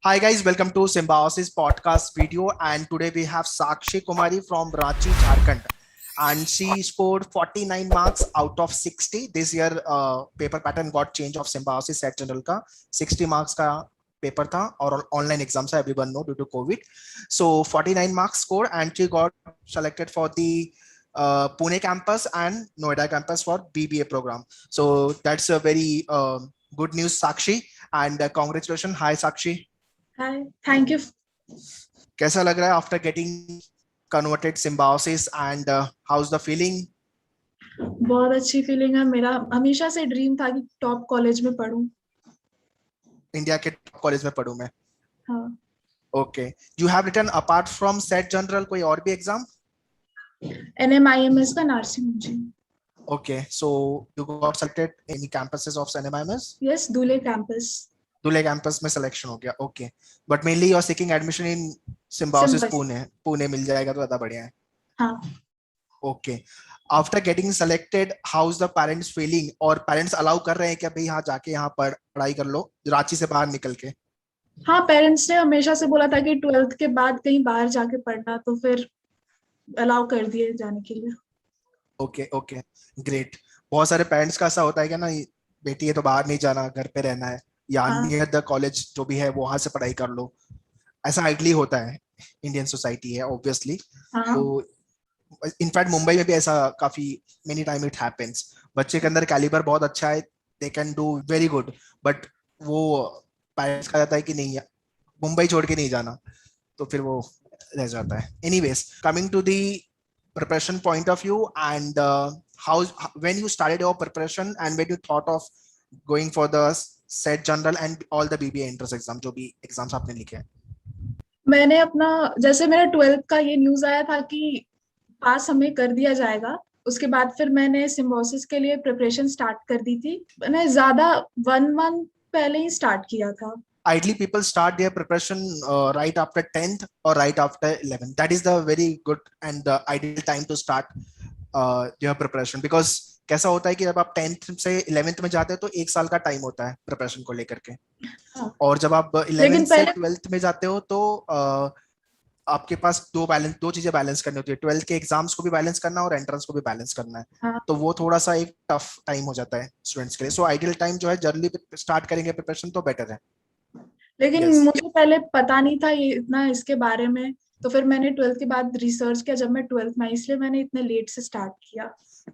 Hi guys, welcome to Symbiosis podcast video, and today we have Sakshi Kumari from Ranchi, Jharkhand, and she scored 49 marks out of 60. This year paper pattern got change of Symbiosis set general का 60 marks का paper था और online exam था, everyone know, due to COVID. So 49 marks score and she got selected for the Pune campus and Noida campus for BBA program. So that's a very good news, Sakshi, and congratulations. Hi Sakshi. Hi, thank you. कैसा लग रहा है after getting converted symbiosis and how is the feeling? बहुत अच्छी feeling है। मेरा हमेशा से ड्रीम था कि टॉप कॉलेज में पढूं। इंडिया के टॉप कॉलेज में पढूं मैं। हाँ। Okay, you have written apart from SET general कोई और भी एग्जाम? NMIMS का nursing engineering. Okay, so you got selected any campuses of NMIMS? Yes, Dhule campus. Dhule campus में सिलेक्शन हो गया। Okay, but mainly you are seeking admission in Symbiosis Pune. Pune मिल जाएगा तो ज्यादा बढ़िया है। हाँ। Okay, after getting selected how is the parents feeling? और पेरेंट्स अलाउ कर रहे हैं कि भाई हाँ जाके यहाँ पढ़ाई कर लो रांची से बाहर निकल के? हाँ, पेरेंट्स ने हमेशा से बोला था कि 12th के बाद कहीं बाहर जाके पढ़ना, तो फिर अलाउ कर दिए जाने के लिए। Okay okay, great. बहुत सारे पेरेंट्स का ऐसा होता है कि ना, बेटी है तो बाहर नहीं जाना, घर पे रहना है, या हाँ। नियर द कॉलेज जो भी है वहां से पढ़ाई कर लो। ऐसा आइडली होता है, इंडियन सोसाइटी है ऑब्वियसली। हाँ। तो इनफैक्ट मुंबई में भी ऐसा काफी मेनी टाइम इट हैपेंस। बच्चे के अंदर कैलिबर बहुत अच्छा है, they can do very good, but वो पेरेंट्स का जाता है कि नहीं, मुंबई छोड़ के नहीं जाना, तो फिर वो रह जाता है। Anyways, coming to the preparation point of view, and how when you started your preparation and when you thought of going for the set general and all the BBA entrance exam, जो भी exams आपने लिखे हैं? मैंने अपना, जैसे मेरा 12th का ये न्यूज आया था कि पास हमें कर दिया जाएगा, उसके बाद फिर मैंने सिम्बोसिस के लिए प्रिपरेशन स्टार्ट कर दी थी। मैंने ज्यादा 1 मंथ पहले ही स्टार्ट किया था। Ideally people start their preparation right after 10th or right after 11th. That is the very good and the ideal time to start your preparation, because कैसा होता है कि जब आप 10th से 11th में जाते हैं तो एक साल का टाइम होता है प्रिपरेशन को लेकर के। हाँ। और जब आप 11th से 12th में जाते हो तो आपके पास दो चीजें बैलेंस करनी होती है, 12th के एग्जाम्स को भी बैलेंस करना है और एंट्रेंस को भी बैलेंस करना है। हाँ। तो वो थोड़ा सा एक टफ टाइम हो जाता है स्टूडेंट्स के लिए। सो आइडियल टाइम जो है, जल्दी स्टार्ट करेंगे प्रिपरेशन तो बेटर है। लेकिन Yes. मुझे पहले पता नहीं था ये इतना इसके बारे में, तो फिर मैंने 12th के बाद रिसर्च किया जब मैं 12th में, इसलिए मैंने इतने लेट से स्टार्ट किया।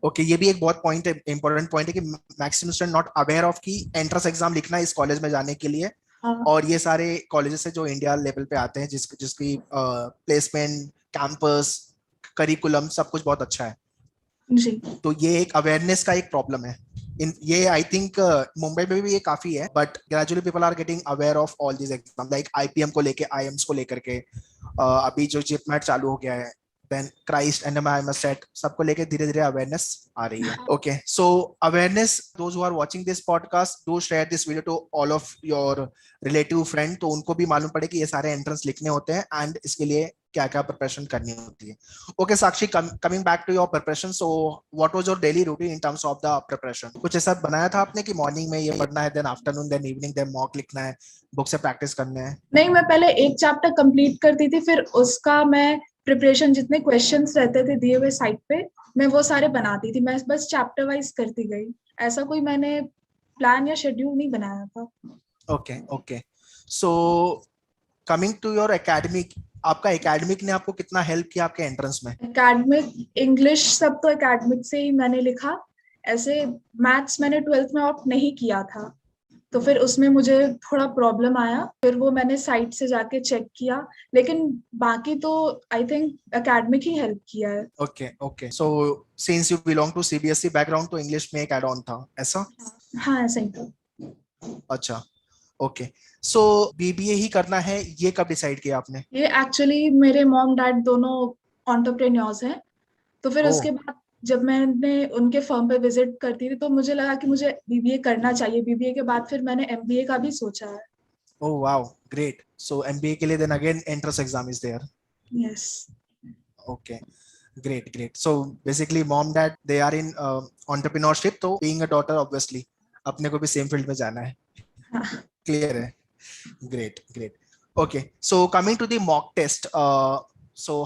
ओके, ये भी एक बहुत पॉइंट है, इंपॉर्टेंट पॉइंट है कि maximum student not aware of कि एंट्रेंस एग्जाम लिखना है इस कॉलेज में जाने के लिए। हाँ। और ये सारे कॉलेजेस है जो इंडिया लेवल पे आते हैं, जिसकी प्लेसमेंट, कैंपस, करिकुलम सब कुछ बहुत अच्छा है। जी। तो ये एक अवेयरनेस का एक प्रॉब्लम है। ये आई थिंक मुंबई में भी ये काफी है, but gradually people are getting aware of all this exam, like IPM को लेके, IIMS को लेकर के, अभी जो जिपमेट चालू हो गया है, देन क्राइस्ट, NMIMS सेट, सबको लेके धीरे धीरे अवेयरनेस आ रही है। Okay, so awareness, those who are watching this podcast, do share this video to all of your relative friend, तो उनको भी मालूम पड़े कि ये सारे एंट्रेंस लिखने होते हैं एंड इसके लिए क्या क्या प्रिपरेशन करनी होती है। Okay Sakshi, coming back to your preparation, so what was your daily routine in terms of the preparation? कुछ ऐसा बनाया था आपने कि मॉर्निंग में ये पढ़ना है, then afternoon, then evening, then mock लिखना है, बुक से प्रैक्टिस करने हैं? नहीं, मैं पहले एक चैप्टर कंप्लीट करती थी, फिर उसका मैं प्रिपरेशन, जितने क्वेश्चंस रहते थे दिए हुए साइट पे, मैं वो सारे बनाती थी। मैं बस चैप्टर वाइज करती गई, ऐसा कोई मैंने प्लान या शेड्यूल नहीं बनाया था। Okay okay, so coming to your academic, आपका एकेडमिक ने आपको कितना हेल्प किया आपके एंट्रेंस में? एकेडमिक, इंग्लिश सब तो एकेडमिक से ही मैंने लिखा। ऐसे मैथ्स मैंने 12th में ऑप्ट नहीं किया था, तो फिर उसमें मुझे थोड़ा प्रॉब्लम आया, फिर वो मैंने साइट से जाके चेक किया। लेकिन बाकी तो आई थिंक एकेडमिक ही हेल्प किया है। Okay okay, so since you belong to CBSE background, तो इंग्लिश में एक एड ऑन था ऐसा? हाँ, ऐसा ही था। अच्छा, ओके। सो BBA ही करना है, ये कब डिसाइड किया आपने? ये एक्चुअली मेरे मॉम डैड दोनों एंटरप्रेन्योर्स हैं, तो फिर ओ, उसके बाद जब मैंने उनके फर्म पे विजिट करती थी तो मुझे लगा कि मुझे BBA करना चाहिए। BBA के बाद फिर मैंने MBA का भी सोचा है। oh wow, great. So MBA के लिए then again entrance exam is there? Yes. Okay, great. So basically mom dad they are in entrepreneurship, तो being a daughter obviously अपने को भी सेम फील्ड में जाना है। हाँ। क्लियर है? Great. Okay, so coming to the mock test, so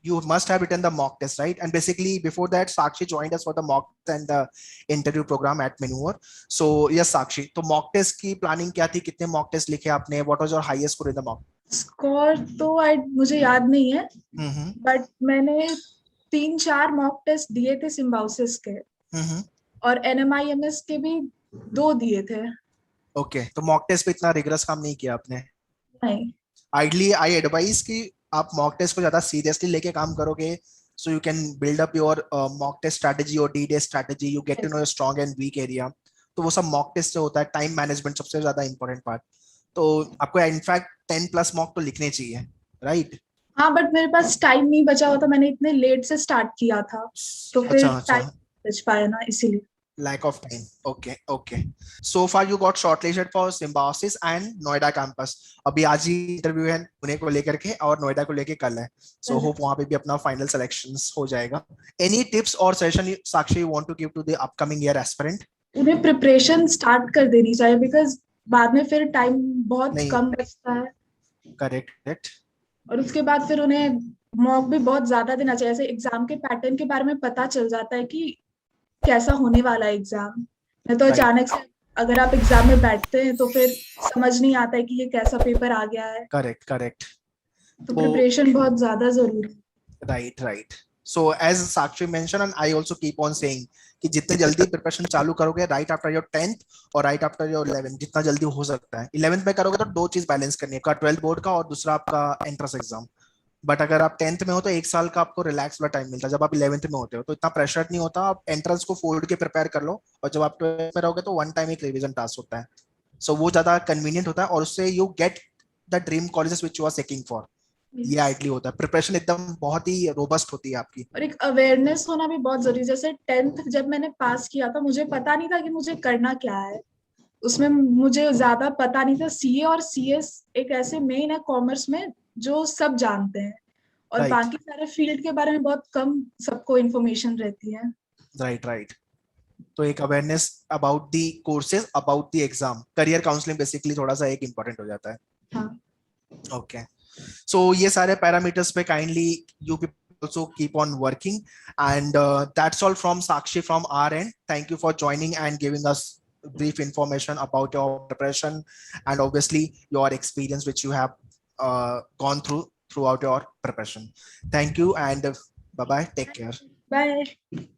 you must have written the mock test, right? And basically before that, Sakshi joined us for the mock test and the interview program at Manure. So yes, Sakshi, तो mock test की planning क्या थी? कितने mock test लिखे आपने? What was your highest score in the mock? Score तो मुझे याद नहीं है, हम्म बट मैंने 3-4 मॉक टेस्ट दिए थे सिम्बायोसिस के, हम्म और NMIMS के भी 2 दिए थे। ओके, तो मॉक टेस्ट पे इतना रिगरस काम नहीं किया आपने? नहीं। आइडली आई एडवाइस कि आप मॉक टेस्ट को ज्यादा सीरियसली लेके काम करोगे, so you can build up your mock test strategy और D day strategy, you get to know your strong and weak area. तो वो सब मॉक टेस्ट से होता है। टाइम मैनेजमेंट सबसे ज्यादा इंपॉर्टेंट पार्ट। तो आपको इनफैक्ट 10+ मॉक तो लिखने चाहिए, राइट? हाँ, बट मेरे पास टाइम नहीं बचा हुआ था, मैंने इतने लेट से स्टार्ट किया था, तो फिर अच्छा टाइम अच्छा, बच पाया ना, इसीलिए। lack of time. Okay, okay. So far you got shortlisted for Symbiosis and Noida campus. अभी आज ही इंटरव्यू है पुणे को लेकर के और नोएडा को लेके कल है। So hope वहां पे भी अपना फाइनल सिलेक्शंस हो जाएगा। Any tips or session Sakshi you want to give to the upcoming year aspirant? उन्हें प्रिपरेशन स्टार्ट कर देनी चाहिए, बिकॉज बाद में फिर टाइम बहुत नहीं, कम बचता है, करेक्ट करेक्ट। और उसके बाद फिर उन्हें मॉक भी बहुत ज्यादा देना चाहिए। ऐसे एग्जाम के पैटर्न के बारे में पता चल जाता है कि कैसा होने वाला है एग्जाम। नहीं तो राइट, अचानक से अगर आप एग्जाम में बैठते हैं तो फिर समझ नहीं आता है कि ये कैसा पेपर आ गया है। Correct correct. तो प्रिपरेशन बहुत ज्यादा जरूरी है। Right right. So as Sakshi mention and I also keep on saying कि जितने जल्दी प्रिपरेशन चालू करोगे राइट आफ्टर योर 10th और राइट आफ्टर योर 11th, जितना जल्दी हो सकता है। 11th में करोगे तो दो चीज बैलेंस करनी है, का 12th बोर्ड का और दूसरा आपका एंट्रेंस एग्जाम। बट अगर आप 10th में हो तो एक साल का आपको रिलैक्स वाला टाइम मिलता है। जब आप 11th में होते हो तो इतना प्रेशर नहीं होता, आप एंट्रेंस को फोल्ड के प्रिपेयर कर लो, और जब आप 12th में रहोगे तो वन टाइम एक रिवीजन टास्क होता है। सो वो ज्यादा कन्वीनियंट होता है और उससे you get the dream colleges which you are seeking for. ये आइडली होता है, प्रिपरेशन एकदम बहुत ही रोबस्ट होती है आपकी। और एक अवेयरनेस होना भी बहुत जरूरी है। जैसे 10th जब मैंने पास किया था, मुझे पता नहीं था कि मुझे करना क्या है, उसमें मुझे ज्यादा पता नहीं था। सीए और सीएस एक ऐसे मेन है कॉमर्स में जो सब जानते हैं, और राइट बाकी सारे फील्ड के बारे में बहुत कम सबको इन्फॉर्मेशन रहती है। Right right. तो एक awareness about the courses, about the exam, career counselling basically थोड़ा सा एक इंपॉर्टेंट हो जाता है। हाँ। ओके, सो ये सारे पैरामीटर्स पे kindly you people also keep on working, and that's all from Sakshi from our end. Thank you for joining and giving us brief information about your preparation and obviously your experience which you have gone throughout your preparation. Thank you and bye bye, take care. Bye.